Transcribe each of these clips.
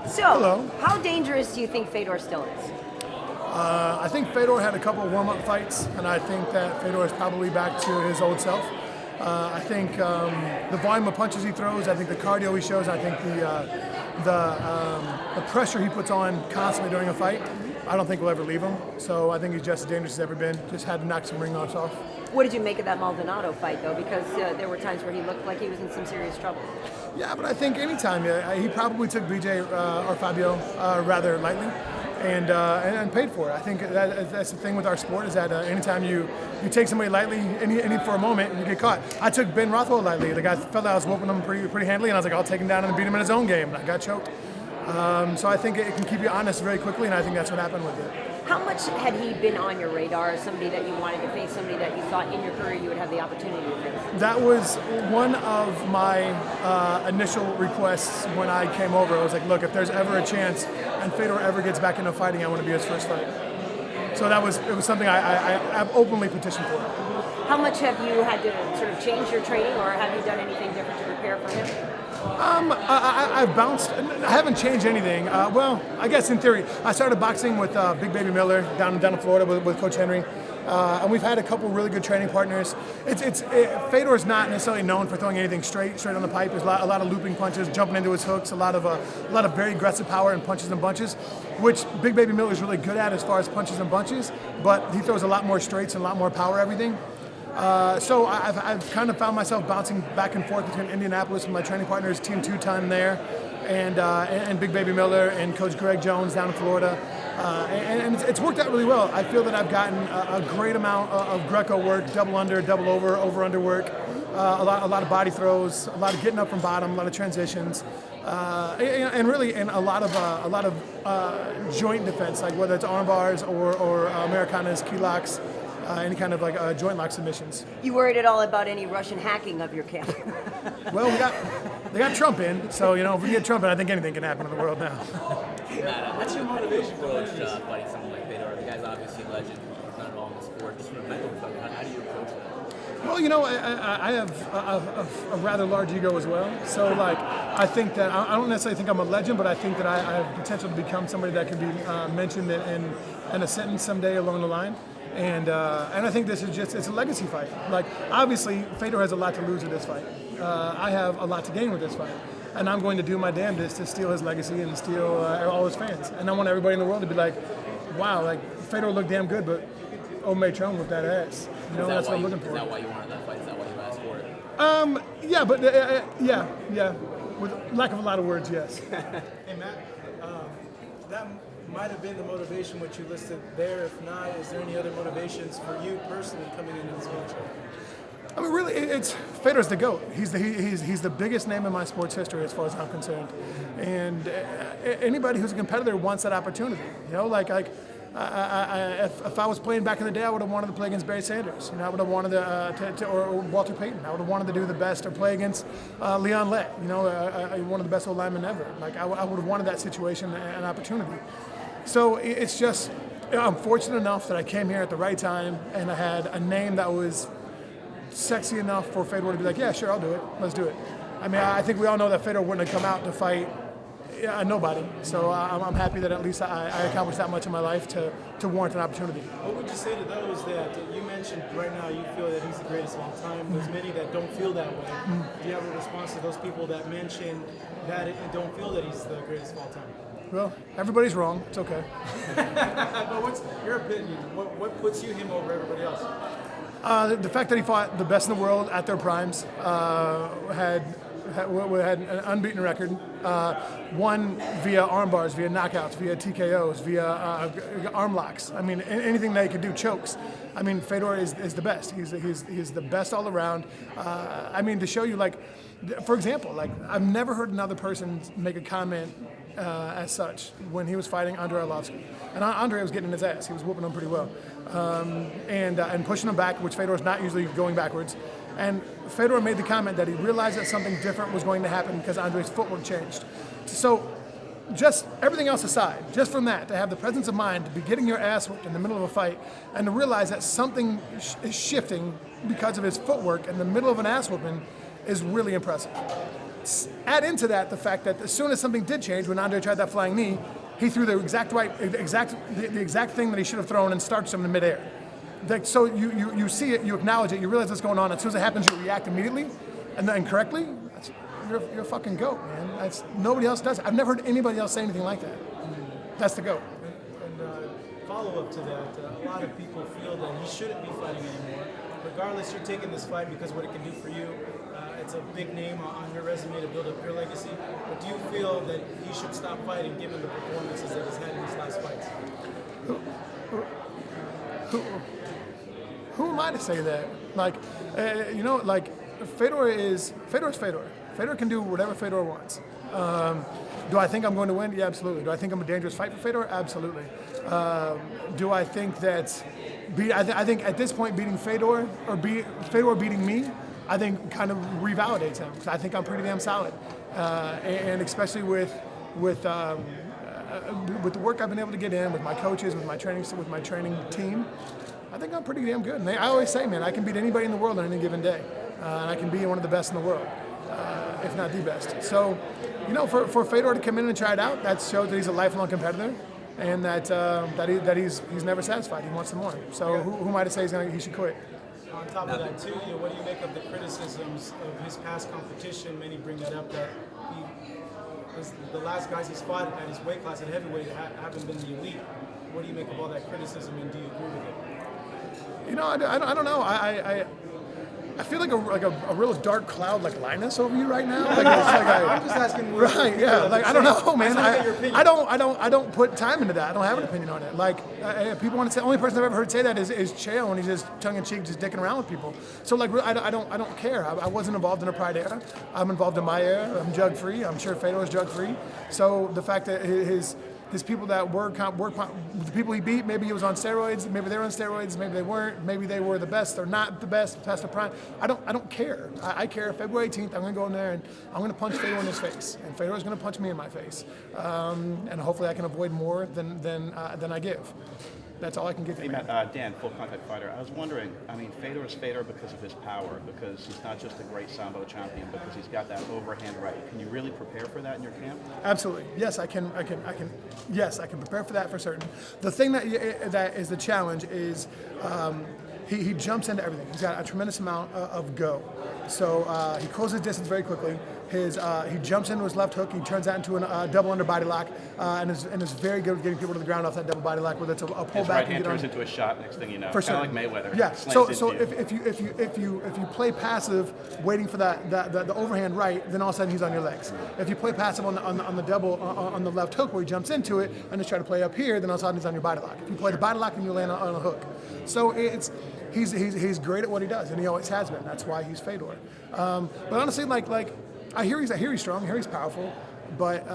So, Hello. how dangerous do you think Fedor still is? I think Fedor had a couple of warm-up fights, and I think that Fedor is probably back to his old self. I think the volume of punches he throws, I think the cardio he shows, I think the pressure he puts on constantly during a fight, I don't think will ever leave him. So I think he's just as dangerous as ever been. Just had to knock some ring offs off. What did you make of that Maldonado fight, though? Because there were times where he looked like he was in some serious trouble. Yeah, but I think anytime, he probably took BJ or Fabio rather lightly. And paid for it. I think that's the thing with our sport is that anytime you take somebody lightly, any for a moment, you get caught. I took Ben Rothwell lightly. The guy felt like I was whooping him pretty handily, and I was like, I'll take him down and beat him in his own game, and I got choked. So I think it can keep you honest very quickly, and I think that's what happened with it. How much had he been on your radar as somebody that you wanted to face, somebody that you thought in your career you would have the opportunity to face? That was one of my initial requests when I came over. I was like, look, if there's ever a chance and Fedor ever gets back into fighting, I want to be his first fight. So it was something I've openly petitioned for. How much have you had to sort of change your training, or have you done anything different to prepare for him? I've bounced. I haven't changed anything. Well, I guess in theory, I started boxing with Big Baby Miller down in Florida with Coach Henry, and we've had a couple really good training partners. Fedor is not necessarily known for throwing anything straight on the pipe. There's a lot of looping punches, jumping into his hooks, a lot of very aggressive power and punches and bunches, which Big Baby Miller is really good at as far as punches and bunches. But he throws a lot more straights and a lot more power everything. So I've kind of found myself bouncing back and forth between Indianapolis and my training partners, Team 2-Ton there, and Big Baby Miller and Coach Greg Jones down in Florida. And it's worked out really well. I feel that I've gotten a great amount of Greco work, double under, double over under work, a lot of body throws, a lot of getting up from bottom, a lot of transitions, and a lot of joint defense, like whether it's arm bars or Americanas, key locks. Any kind of like joint lock submissions. You worried at all about any Russian hacking of your camp? Well, they got Trump in, so if we get Trump in, I think anything can happen in the world now. What's your motivation for fighting someone like Fedor? The guy's obviously a legend. He's not at all in the sport. Just from a mental perspective, how do you approach that? Well, I have a rather large ego as well. So, I think that I don't necessarily think I'm a legend, but I think that I have potential to become somebody that can be mentioned in a sentence someday along the line. And I think this is it's a legacy fight. Obviously, Fedor has a lot to lose with this fight. I have a lot to gain with this fight. And I'm going to do my damnedest to steal his legacy and steal all his fans. And I want everybody in the world to be like, wow, Fedor looked damn good, but old Mitrione with that ass. That's what I'm looking for. Is that why you wanted that fight? Is that why you asked for it? Yeah, but yeah. With lack of a lot of words, yes. Hey, Matt, that might have been the motivation which you listed there. If not, is there any other motivations for you personally coming into this matchup? I mean, really, it's Fedor's the GOAT. He's the biggest name in my sports history as far as I'm concerned. And anybody who's a competitor wants that opportunity. If I was playing back in the day, I would have wanted to play against Barry Sanders. I would have wanted or Walter Payton. I would have wanted to do the best or play against Leon Lett. One of the best old linemen ever. I would have wanted that situation and opportunity. So it's just, I'm fortunate enough that I came here at the right time and I had a name that was sexy enough for Fedor to be like, yeah, sure, I'll do it. Let's do it. I mean, I think we all know that Fedor wouldn't have come out to fight nobody. So I'm happy that at least I accomplished that much in my life to warrant an opportunity. What would you say to those that you mentioned right now you feel that he's the greatest of all time? There's many that don't feel that way. Do you have a response to those people that mention that and don't feel that he's the greatest of all time? Well, everybody's wrong. It's okay. But what's your opinion? What puts him over everybody else? The fact that he fought the best in the world at their primes, had an unbeaten record, won via arm bars, via knockouts, via TKOs, via arm locks. I mean, anything that he could do, chokes. I mean, Fedor is the best. He's the best all around. I mean, to show you, for example, I've never heard another person make a comment as such when he was fighting Andrei Arlovsky. And Andrei was getting his ass. He was whooping him pretty well. And pushing him back, which Fedor's not usually going backwards. And Fedor made the comment that he realized that something different was going to happen because Andrei's footwork changed. So just everything else aside, just from that, to have the presence of mind to be getting your ass whooped in the middle of a fight and to realize that something is shifting because of his footwork in the middle of an ass whooping is really impressive. Add into that the fact that as soon as something did change, when Andre tried that flying knee, he threw the exact thing that he should have thrown and starched him in midair. So you see it, you acknowledge it, you realize what's going on. As soon as it happens, you react immediately and then correctly. You're a fucking GOAT, man. Nobody else does it. I've never heard anybody else say anything like that. That's the GOAT. And follow up to that, a lot of people feel that he shouldn't be fighting anymore. Regardless, you're taking this fight because what it can do for you. It's a big name on your resume to build up your legacy. But do you feel that he should stop fighting given the performances that he's had in these last fights? Who am I to say that? Fedor is Fedor. Fedor can do whatever Fedor wants. Do I think I'm going to win? Yeah, absolutely. Do I think I'm a dangerous fight for Fedor? Absolutely. Do I think that? I think at this point, beating Fedor Fedor beating me, I think kind of revalidates him. I think I'm pretty damn solid, and especially with the work I've been able to get in with my coaches, with my training team. I think I'm pretty damn good. And I always say, man, I can beat anybody in the world on any given day, and I can be one of the best in the world, if not the best. So, for Fedor to come in and try it out, that shows that he's a lifelong competitor, and that he's never satisfied. He wants some more. So, who am I to say he should quit? On top of that, too, what do you make of the criticisms of his past competition? Many bring that up, that the last guys he's fought at his weight class at heavyweight haven't been the elite. What do you make of all that criticism, and do you agree with it? I don't know. I feel like a real dark cloud like Linus over you right now. I'm just asking. Right? Yeah. I don't know, man. I don't put time into that. I don't have an opinion on it. People want to say. The only person I've ever heard say that is Chael, and he's just tongue in cheek, just dicking around with people. So I don't care. I wasn't involved in a Pride era. I'm involved in my era. I'm drug free. I'm sure Fedor is drug free. So the fact that his people that the people he beat, maybe he was on steroids, maybe they were on steroids, maybe they weren't, maybe they were the best, they're not the best, past the prime. I don't care. I care. February 18th, I'm going to go in there and I'm going to punch Fedor in his face, and Fedor is going to punch me in my face, and hopefully I can avoid more than I give. That's all I can give you. Hey, Dan, full contact fighter. I was wondering, Fedor is Fedor because of his power, because he's not just a great Sambo champion, because he's got that overhand right. Can you really prepare for that in your camp? Absolutely. Yes, I can. Yes, I can prepare for that for certain. The thing that is the challenge is he jumps into everything. He's got a tremendous amount of go. So he closes distance very quickly. He jumps into his left hook. He turns that into a double under body lock, and is very good at getting people to the ground off that double body lock. Whether it's a pullback, his right hand turns into a shot. Next thing you know, kind of like Mayweather. Yeah. So if you play passive, waiting for the overhand right, then all of a sudden he's on your legs. If you play passive on the double on the left hook where he jumps into it and just try to play up here, then all of a sudden he's on your body lock. If you play the body lock, then you land on a hook. So he's great at what he does, and he always has been. That's why he's Fedor. But honestly, I hear he's strong, I hear he's powerful, but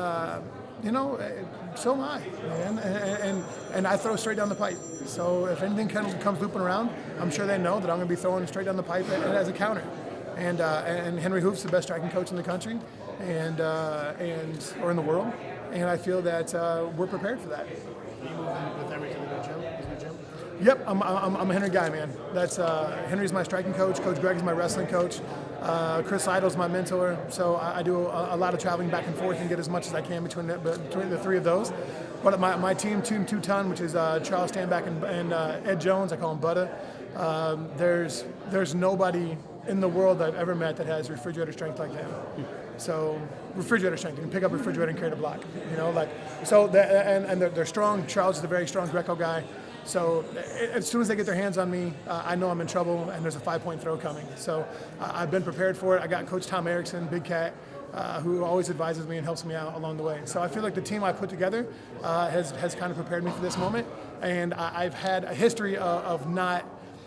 so am I, man. And I throw straight down the pipe. So if anything comes looping around, I'm sure they know that I'm going to be throwing straight down the pipe as a counter. And Henry Hoof's the best striking coach in the country, or in the world. And I feel that we're prepared for that. Are you moving with Henry to the gym? Yep, I'm a Henry guy, man. That's Henry's my striking coach. Coach Greg is my wrestling coach. Chris Idle's my mentor. So I do a lot of traveling back and forth and get as much as I can between the three of those. But my team 2-ton, which is Charles Stanback and Ed Jones, I call him Butta. There's nobody in the world that I've ever met that has refrigerator strength like them. So refrigerator strength, you can pick up a refrigerator and carry the block. They're strong. Charles is a very strong Greco guy. So as soon as they get their hands on me, I know I'm in trouble, and there's a 5-point throw coming. So I've been prepared for it. I got Coach Tom Erickson, Big Cat, who always advises me and helps me out along the way. So I feel like the team I put together has kind of prepared me for this moment, and I've had a history of not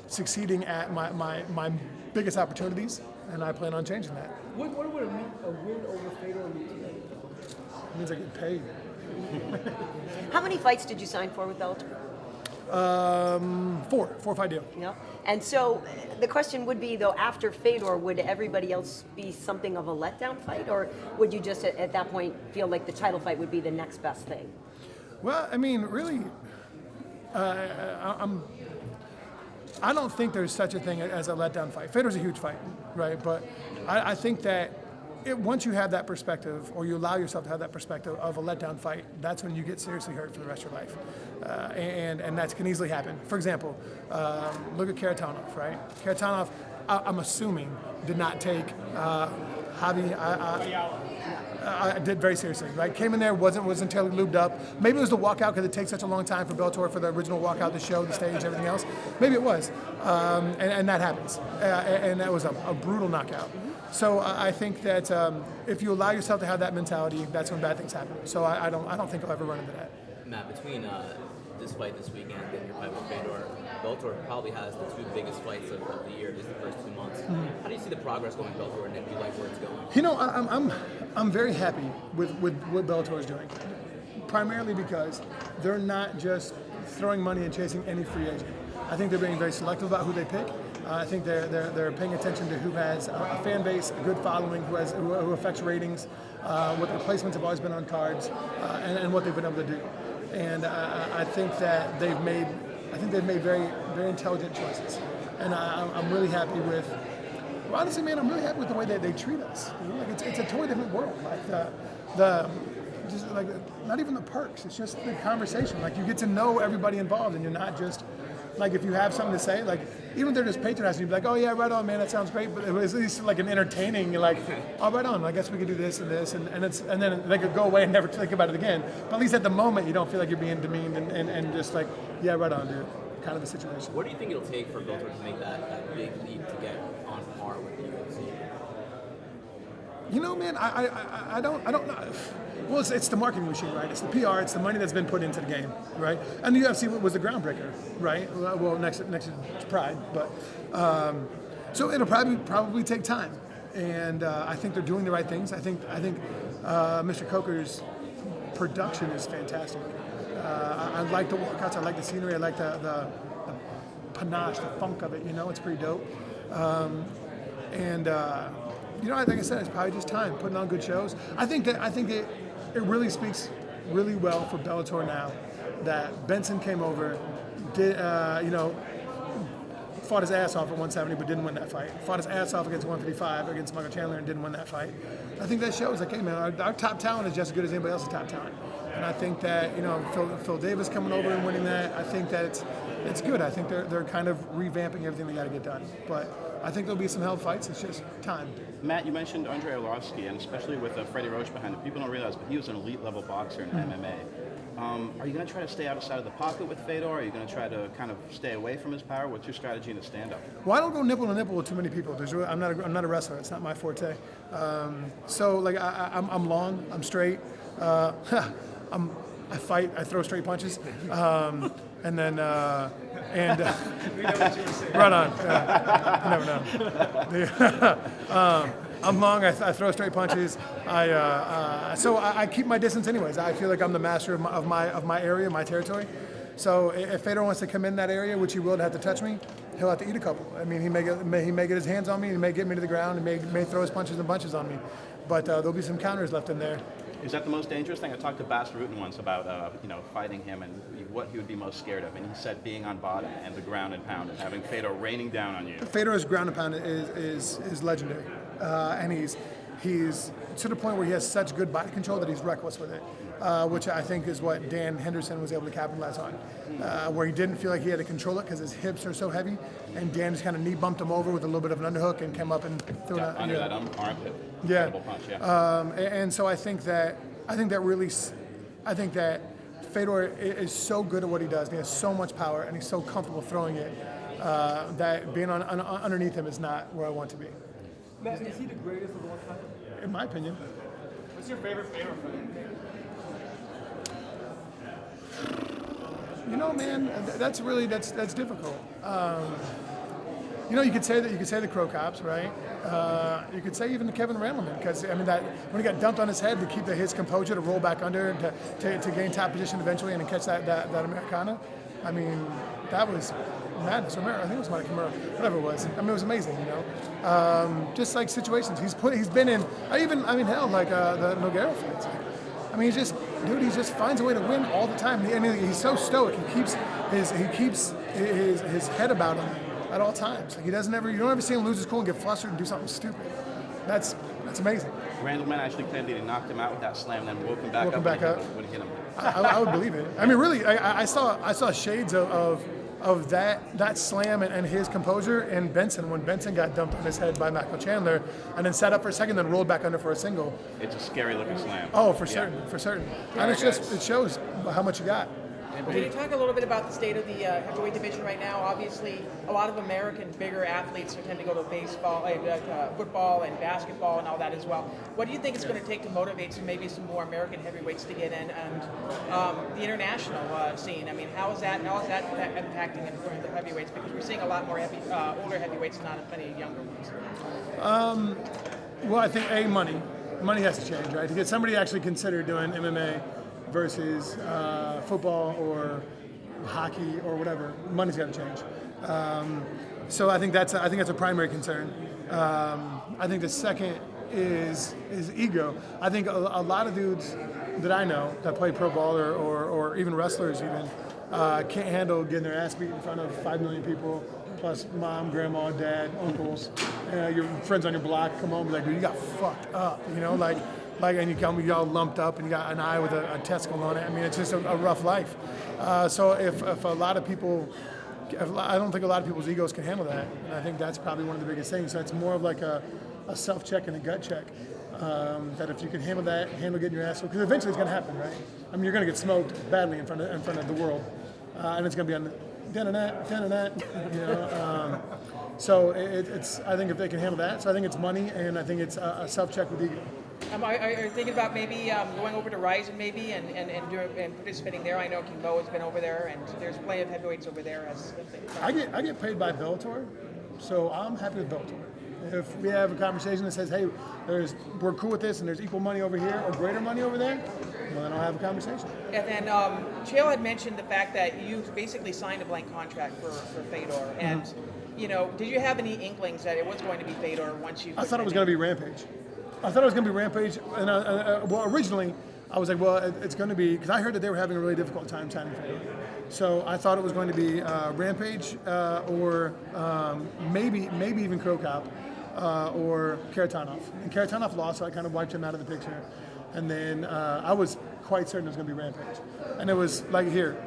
succeeding at my biggest opportunities, and I plan on changing that. What would a win over Fedor mean? It means I get paid. How many fights did you sign for with Bellator? 4-5 deal. Yeah. And so the question would be, though, after Fedor, would everybody else be something of a letdown fight, or would you just at that point feel like the title fight would be the next best thing? Well, really, I don't think there's such a thing as a letdown fight. Fedor's a huge fight, right? But I think that once you have that perspective, or you allow yourself to have that perspective of a letdown fight, that's when you get seriously hurt for the rest of your life, and that can easily happen. For example, look at Karatanov, right? Karatanov, I'm assuming, did not take Javi. I did very seriously, right? Came in there, wasn't terribly lubed up. Maybe it was the walkout because it takes such a long time for Bellator, for the original walkout, the show, the stage, everything else. Maybe it was, and that happens, and that was a brutal knockout. So I think that if you allow yourself to have that mentality, that's when bad things happen. So I don't think I'll ever run into that. Matt, between this fight this weekend and your fight with Fedor, Bellator probably has the two biggest fights of the year, just the first 2 months. How do you see the progress going Bellator, and do you like where it's going? You know, I'm very happy with what Bellator is doing, primarily because they're not just throwing money and chasing any free agent. I think they're being very selective about who they pick. I think they're paying attention to who has a fan base, a good following, who affects ratings, what their placements have always been on cards, and what they've been able to do. And I think that they've made very, very intelligent choices. And I'm really happy with. Well, honestly, man, I'm really happy with the way that they treat us. You know, like it's a totally different world. Like just like not even the perks. It's just the conversation. Like you get to know everybody involved, and you're not just like if you have something to say. Like even if they're just patronizing, you'd be like, oh yeah, right on, man, that sounds great. But it was at least like an entertaining. You're like, oh, right on. I guess we could do this and this, and then they could go away and never think about it again. But at least at the moment, you don't feel like you're being demeaned and just like, yeah, right on, dude. Kind of a situation. What do you think it'll take for Bellator to make that big leap to get on par with the UFC? You know, man, I don't know. Well, it's the marketing machine, right? It's the PR. It's the money that's been put into the game, right? And the UFC was the groundbreaker, right? Well, next to Pride, but so it'll probably take time, and I think they're doing the right things. I think Mr. Coker's production is fantastic. I like the walkouts. I like the scenery. I like the panache, the funk of it. You know, it's pretty dope. You know, like I said, it's probably just time putting on good shows. I think it really speaks really well for Bellator now that Benson came over, did fought his ass off at 170 but didn't win that fight. Fought his ass off against 155 against Michael Chandler and didn't win that fight. I think that shows like, hey man, our top talent is just as good as anybody else's top talent. And I think that Phil Davis coming over and winning that, I think that it's good. I think they're kind of revamping everything they got to get done. But I think there'll be some hell fights. It's just time. Matt, you mentioned Andrei Arlovski, and especially with Freddie Roach behind him. People don't realize, but he was an elite level boxer in MMA. Are you going to try to stay outside of the pocket with Fedor? Are you going to try to kind of stay away from his power? What's your strategy in the stand-up? Well, I don't go nipple to nipple with too many people. I'm not a wrestler. It's not my forte. So like I'm long. I'm straight. I fight. I throw straight punches. And then We know what you were saying. right on. You never know. I'm long. I throw straight punches. So I keep my distance anyways. I feel like I'm the master of my area, my territory. So if Fedor wants to come in that area, which he will have to touch me, he'll have to eat a couple. I mean, he may get his hands on me. He may get me to the ground. He may throw his punches and bunches on me. But there'll be some counters left in there. Is that the most dangerous thing? I talked to Bas Rutten once about fighting him and what he would be most scared of, and he said being on bottom and the ground and pound and having Fedor raining down on you. Fedor's ground and pound is legendary, and he's to the point where he has such good body control that he's reckless with it, which I think is what Dan Henderson was able to capitalize on, where he didn't feel like he had to control it because his hips are so heavy, and Dan just kind of knee bumped him over with a little bit of an underhook and came up and threw it under that armpit. Yeah. Incredible punch, yeah. And so I think that Fedor is so good at what he does. And he has so much power, and he's so comfortable throwing it that being underneath him is not where I want to be. Matt, is he the greatest of all time? In my opinion. What's your favorite Fedor fight? You know, man, that's difficult. You could say the Crow Cops, right? You could say even the Kevin Randleman, because I mean that when he got dumped on his head to keep his composure, to roll back under, to gain top position eventually, and to catch that Americana. I mean, that was madness. I think it was Mike Kimura, whatever it was. I mean, it was amazing. Just like situations he's been in. Hell, like the Nogueira fights. I mean, he just finds a way to win all the time. He's so stoic. He keeps his head about him at all times. Like you don't ever see him lose his cool and get flustered and do something stupid. That's That's amazing. Randleman actually claimed that he knocked him out with that slam, then woke him back Woke up him back up. when he hit him. I would believe it. I mean, really, I saw shades of that slam and his composure in Benson when Benson got dumped on his head by Michael Chandler and then sat up for a second, then rolled back under for a single. It's a scary looking slam. Oh, for certain. And it shows how much you got. Can you talk a little bit about the state of the heavyweight division right now? Obviously, a lot of American bigger athletes tend to go to baseball, football, and basketball, and all that as well. What do you think it's going to take to motivate some more American heavyweights to get in, and the international scene? I mean, how is that impacting the heavyweights? Because we're seeing a lot more older heavyweights, not as many younger ones. Well, I think money has to change, right? To get somebody to actually consider doing MMA versus football or hockey or whatever, money's got to change. So I think that's a primary concern. I think the second is ego. I think a lot of dudes that I know that play pro ball or even wrestlers even can't handle getting their ass beat in front of 5 million people, plus mom, grandma, dad, uncles, your friends on your block come home and be like, dude, you got fucked up, and you come, you all lumped up, and you got an eye with a testicle on it. I mean, it's just a rough life. So if a lot of people, I don't think a lot of people's egos can handle that, and I think that's probably one of the biggest things. So it's more of like a self-check and a gut check. That if you can handle getting your ass, because eventually it's going to happen, right? I mean, you're going to get smoked badly in front of the world, and it's going to be on the So it's. I think if they can handle that, so I think it's money, and I think it's a self-check with ego. Are you thinking about maybe going over to Ryzen maybe and participating there? I know King Bo has been over there, and there's plenty of heavyweights over there. I get paid by Bellator, so I'm happy with Bellator. If we have a conversation that says, hey, we're cool with this and there's equal money over here or greater money over there, well, then I'll have a conversation. And then Chael had mentioned the fact that you basically signed a blank contract for Fedor. And, did you have any inklings that it was going to be Fedor once you... I thought it was going to be Rampage. And originally I was like, well, it's going to be, because I heard that they were having a really difficult time signing Fedor. So I thought it was going to be Rampage or maybe even Crow Cop or Karatanov. And Karatanov lost, so I kind of wiped him out of the picture. And then I was quite certain it was going to be Rampage. And it was like, here,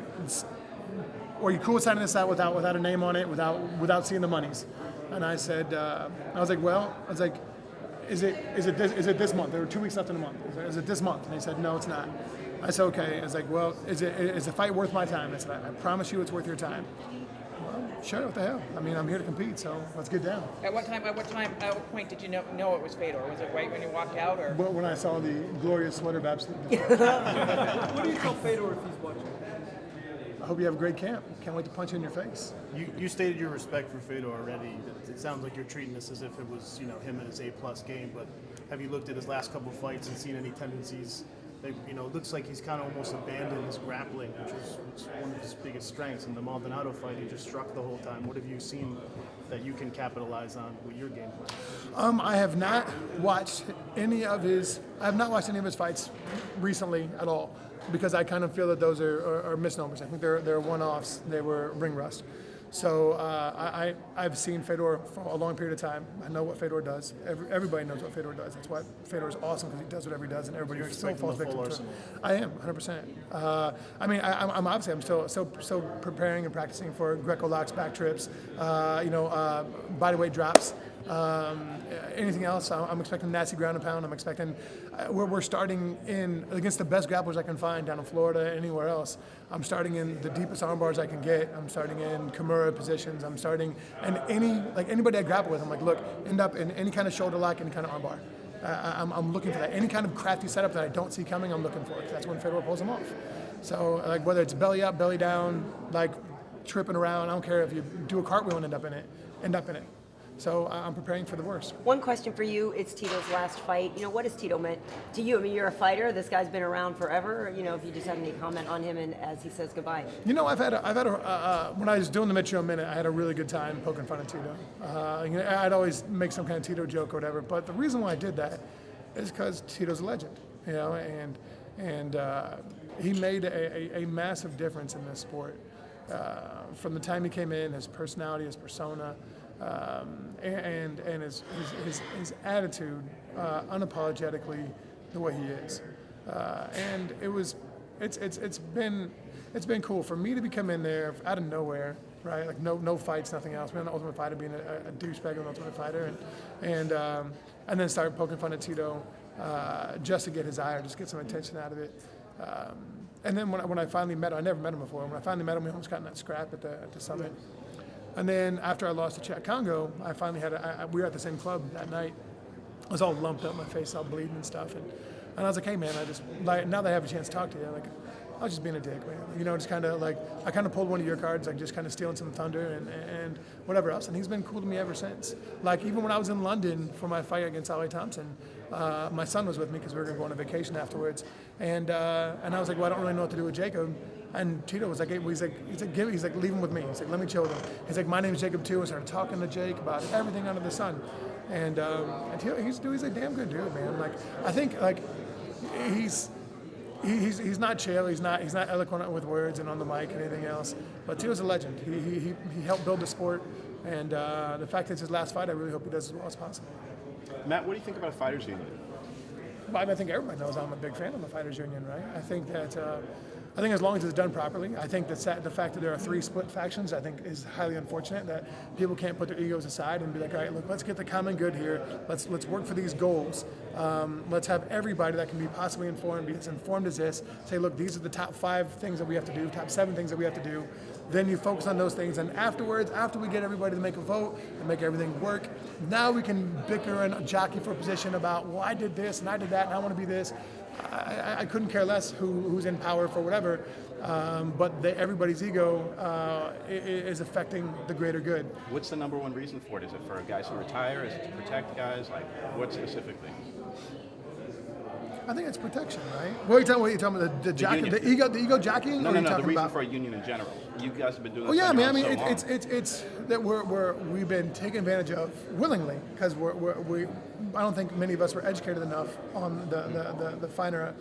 are you cool with signing this out without a name on it, without seeing the monies? And I said, is it this month? There were 2 weeks left in the month. Is it this month? And they said, no, it's not. I said, okay. I was like, well, is the fight worth my time? I said, I promise you it's worth your time. Well, sure, what the hell? I mean, I'm here to compete, so let's get down. At what point did you know it was Fedor? Was it right when you walked out, or? Well, when I saw the glorious sweater of absolute. What do you tell Fedor if he's watching? I hope you have a great camp. Can't wait to punch you in your face. You stated your respect for Fedor already. It sounds like you're treating this as if it was, him and his A+ game. But have you looked at his last couple of fights and seen any tendencies? That, it looks like he's kind of almost abandoned his grappling, which was one of his biggest strengths. In the Maldonado fight, he just struck the whole time. What have you seen that you can capitalize on with your game plan? I have not watched any of his fights recently at all, because I kind of feel that those are misnomers. I think they're one-offs. They were ring rust. So I've seen Fedor for a long period of time. I know what Fedor does. Everybody knows what Fedor does. That's why Fedor is awesome, because he does whatever he does, and everybody still falls victim to it. I am 100%. I'm still preparing and practicing for Greco locks, back trips, bodyweight drops. Anything else? I'm expecting nasty ground and pound. I'm expecting we're starting in against the best grapplers I can find down in Florida, anywhere else. I'm starting in the deepest arm bars I can get. I'm starting in Kimura positions. I'm starting and anybody I grapple with. I'm like, look, end up in any kind of shoulder lock, any kind of arm bar. I'm looking for that. Any kind of crafty setup that I don't see coming, I'm looking for it. That's when Fedor pulls them off. So whether it's belly up, belly down, tripping around, I don't care if you do a cartwheel and end up in it. So I'm preparing for the worst. One question for you. It's Tito's last fight. What has Tito meant to you? I mean, you're a fighter. This guy's been around forever. If you just have any comment on him and as he says goodbye. When I was doing the Mitrione Minute, I had a really good time poking fun at Tito. I'd always make some kind of Tito joke or whatever. But the reason why I did that is because Tito's a legend. And he made a massive difference in this sport. From the time he came in, his personality, his persona. and his attitude, unapologetically, the way he is, and it's been cool for me to be coming in there out of nowhere, right? Like no fights, nothing else. Being an Ultimate Fighter, being a douchebag of an Ultimate Fighter, and then start poking fun at Tito just to get his eye or just get some attention out of it. And then when I finally met him, I never met him before. When I finally met him, we almost got in that scrap at the summit. And then after I lost to Chad Congo, I finally we were at the same club that night. I was all lumped up, my face all bleeding and stuff. And I was like, hey man, now that I have a chance to talk to you, like, I was just being a dick, man. You know, just kind of like, I kind of pulled one of your cards, like just kind of stealing some thunder and whatever else. And he's been cool to me ever since. Like even when I was in London for my fight against Ali Thompson, my son was with me because we were going to go on a vacation afterwards. And I was like, well, I don't really know what to do with Jacob. And Tito was like, he's like, leave him with me. He's like, let me chill with him. He's like, my name's Jacob too. And started talking to Jake about everything under the sun. And Tito, he's a damn good dude, man. Like I think like he's not chill. He's not eloquent with words and on the mic and anything else. But Tito's a legend. He helped build the sport, and the fact that it's his last fight, I really hope he does as well as possible. Matt, what do you think about a fighters union? But I think everybody knows I'm a big fan of the fighters union, right? I think as long as it's done properly, I think that the fact that there are 3 split factions, I think is highly unfortunate, that people can't put their egos aside and be like, all right, look, let's get the common good here. Let's work for these goals. Let's have everybody that can be possibly informed, be as informed as this, say, look, these are the top 5 things that we have to do, top 7 things that we have to do. Then you focus on those things, and afterwards, after we get everybody to make a vote and make everything work, now we can bicker and jockey for a position about, well, I did this and I did that and I want to be this. I couldn't care less who's in power for whatever, but everybody's ego is affecting the greater good. What's the number one reason for it? Is it for guys who retire? Is it to protect guys? Like, what specifically? I think it's protection, right? What are you talking about? The jockey, the ego jockeying? No. The reason for a union in general. You guys have been doing this. Oh yeah, man. I mean, so it's that we've been taken advantage of willingly because I don't think many of us were educated enough on the finer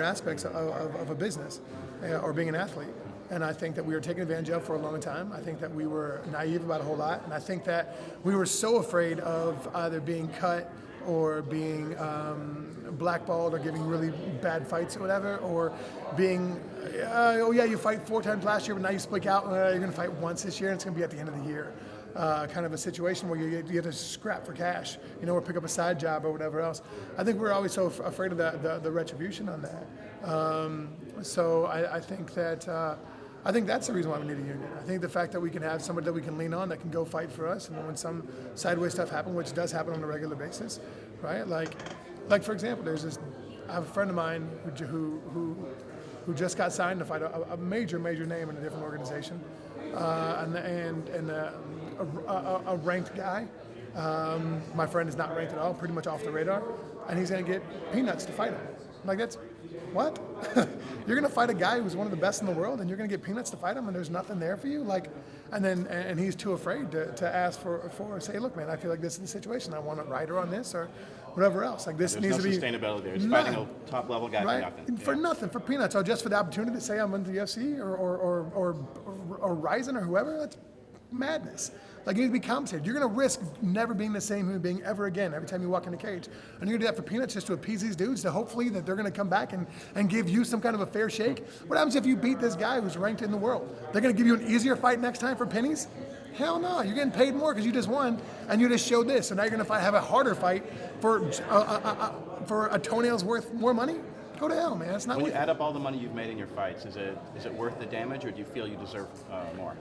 aspects of a business or being an athlete. And I think that we were taken advantage of for a long time. I think that we were naive about a whole lot, and I think that we were so afraid of either being cut or being blackballed or giving really bad fights or whatever, or being, oh yeah, you fight 4 times last year, but now you split out, you're going to fight once this year, and it's going to be at the end of the year. Kind of a situation where you have to scrap for cash, or pick up a side job or whatever else. I think we're always so afraid of the retribution on that. So I think that I think that's the reason why we need a union. I think the fact that we can have somebody that we can lean on that can go fight for us, and when some sideways stuff happens, which does happen on a regular basis, right? Like for example, I have a friend of mine who just got signed to fight a major name in a different organization, and a ranked guy. My friend is not ranked at all, pretty much off the radar, and he's going to get peanuts to fight him. Like, that's what? You're going to fight a guy who's one of the best in the world, and you're going to get peanuts to fight him, and there's nothing there for you? Like, and he's too afraid to ask for say, look, man, I feel like this is the situation. I want a rider on this or whatever else. Like, this There's needs no to be sustainability there. He's fighting a top-level guy right? for nothing. For nothing, for peanuts, or just for the opportunity to say I'm into the UFC or Ryzen or whoever. That's madness. Like, you need to be compensated. You're going to risk never being the same human being ever again every time you walk in the cage. And you're going to do that for peanuts just to appease these dudes, to hopefully that they're going to come back and give you some kind of a fair shake. What happens if you beat this guy who's ranked in the world? They're going to give you an easier fight next time for pennies? Hell no. You're getting paid more because you just won and you just showed this. So now you're going to have a harder fight for a toenail's worth more money? Go to hell, man. It's not When worth you add up all the money you've made in your fights, is it worth the damage, or do you feel you deserve more?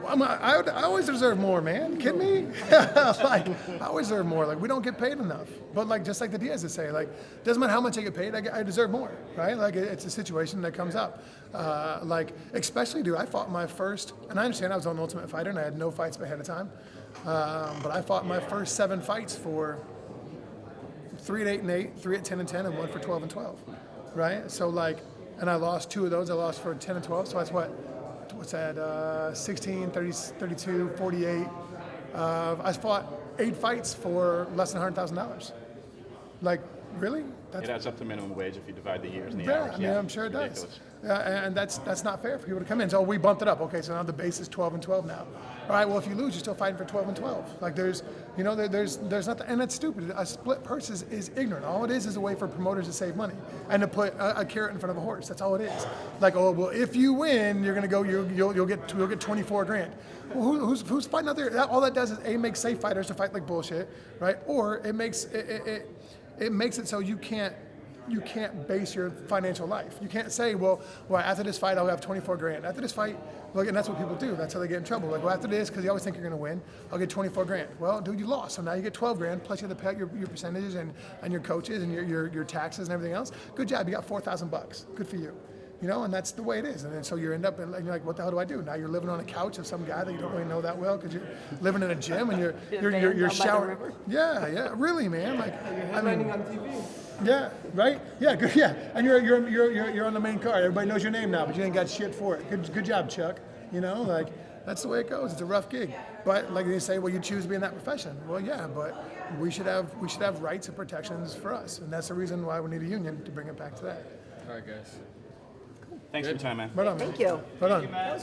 I always deserve more, man. You kidding me? Like, I always deserve more. Like, we don't get paid enough. But like, just like the Diaz's say, like, doesn't matter how much I get paid, I deserve more, right? Like, it's a situation that comes up. Like, especially, dude, I fought my first, and I understand I was on Ultimate Fighter and I had no fights ahead of time. But I fought my first 7 fights for 3-8-8, 3-10-10, and 1 for 12-12, right? So like, and I lost 2 of those. I lost for 10-12. So that's what's that, 16, 30, 32, 48. I fought 8 fights for less than $100,000. Like, really? It adds up to minimum wage if you divide the years and the Yeah, hours. I mean, I'm sure it does. Ridiculous. And that's not fair for people to come in. So we bumped it up. Okay, so now the base is 12 and 12 now. All right, well, if you lose, you're still fighting for 12 and 12. Like there's nothing, and that's stupid. A split purse is ignorant. All it is a way for promoters to save money and to put a carrot in front of a horse. That's all it is. Like, oh, well, if you win, you're gonna go, you'll get 24 grand. Well, who's fighting out there? All that does is makes safe fighters to fight like bullshit, right? Or it makes it so you can't base your financial life. You can't say, well, after this fight, I'll have 24 grand. After this fight, look, and that's what people do. That's how they get in trouble. Like, well, after this, because you always think you're going to win, I'll get 24 grand. Well, dude, you lost. So now you get 12 grand, plus you have to pay out your percentages and your coaches and your taxes and everything else. Good job. You got $4,000. Good for you. You know, and that's the way it is. And then so you end up, and you're like, what the hell do I do? Now you're living on a couch of some guy that you don't really know that well because you're living in a gym and you're showering. Yeah, really, man. Like, You're headlining on TV. Yeah, right? Yeah, good, yeah. And you're on the main card. Everybody knows your name now, but you ain't got shit for it. Good job, Chuck. You know, like that's the way it goes. It's a rough gig. But like they say, well, you choose to be in that profession. Well, yeah, but we should have rights and protections for us, and that's the reason why we need a union to bring it back to that. All right, guys. Thanks for your time, man. Right on, man. Thank you. Right on.